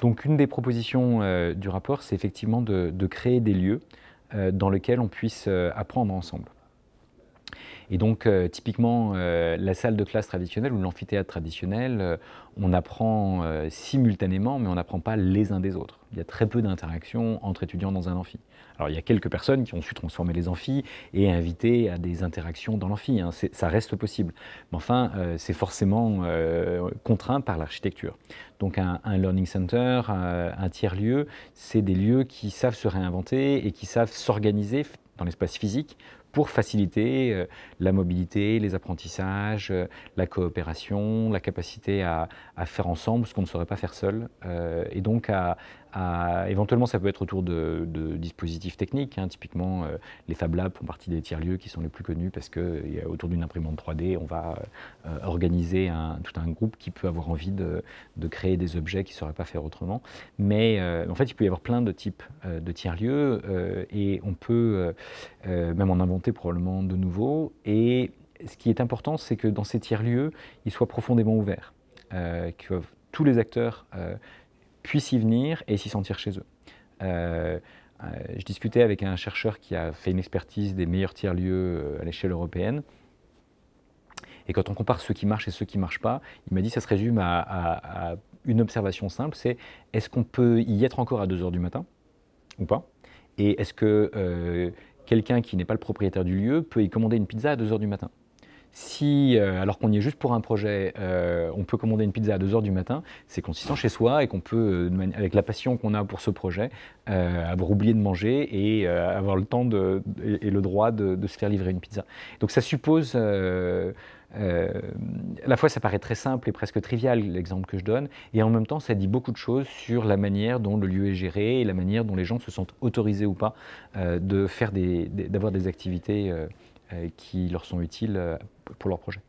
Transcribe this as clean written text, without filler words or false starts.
Donc une des propositions du rapport, c'est effectivement de créer des lieux dans lesquels on puisse apprendre ensemble. Et donc, typiquement, la salle de classe traditionnelle ou l'amphithéâtre traditionnel, on apprend simultanément, mais on n'apprend pas les uns des autres. Il y a très peu d'interactions entre étudiants dans un amphi. Alors, il y a quelques personnes qui ont su transformer les amphis et inviter à des interactions dans l'amphi, hein. Ça reste possible. Mais enfin, c'est forcément contraint par l'architecture. Donc, un learning center, un tiers-lieu, c'est des lieux qui savent se réinventer et qui savent s'organiser dans l'espace physique pour faciliter la mobilité, les apprentissages, la coopération, la capacité à faire ensemble ce qu'on ne saurait pas faire seul. Et donc, éventuellement, ça peut être autour de dispositifs techniques, hein. Typiquement, les Fab Labs font partie des tiers-lieux qui sont les plus connus parce qu'autour d'une imprimante 3D, on va organiser tout un groupe qui peut avoir envie de créer des objets qu'il ne saurait pas faire autrement. Mais en fait, il peut y avoir plein de types de tiers-lieux et on peut même en inventer probablement de nouveaux. Et ce qui est important, c'est que dans ces tiers-lieux, ils soient profondément ouverts, que tous les acteurs puissent y venir et s'y sentir chez eux. Je discutais avec un chercheur qui a fait une expertise des meilleurs tiers-lieux à l'échelle européenne. Et quand on compare ceux qui marchent et ceux qui ne marchent pas, il m'a dit que ça se résume à une observation simple, c'est est-ce qu'on peut y être encore à 2 h du matin ou pas? Et est-ce que quelqu'un qui n'est pas le propriétaire du lieu peut y commander une pizza à 2 h du matin? Si, alors qu'on y est juste pour un projet, on peut commander une pizza à 2 h du matin, c'est qu'on s'y sent chez soi et qu'on peut, avec la passion qu'on a pour ce projet, avoir oublié de manger et avoir le temps et le droit de se faire livrer une pizza. Donc ça suppose, à la fois ça paraît très simple et presque trivial l'exemple que je donne, et en même temps ça dit beaucoup de choses sur la manière dont le lieu est géré et la manière dont les gens se sentent autorisés ou pas d'avoir des activités qui leur sont utiles pour leur projet.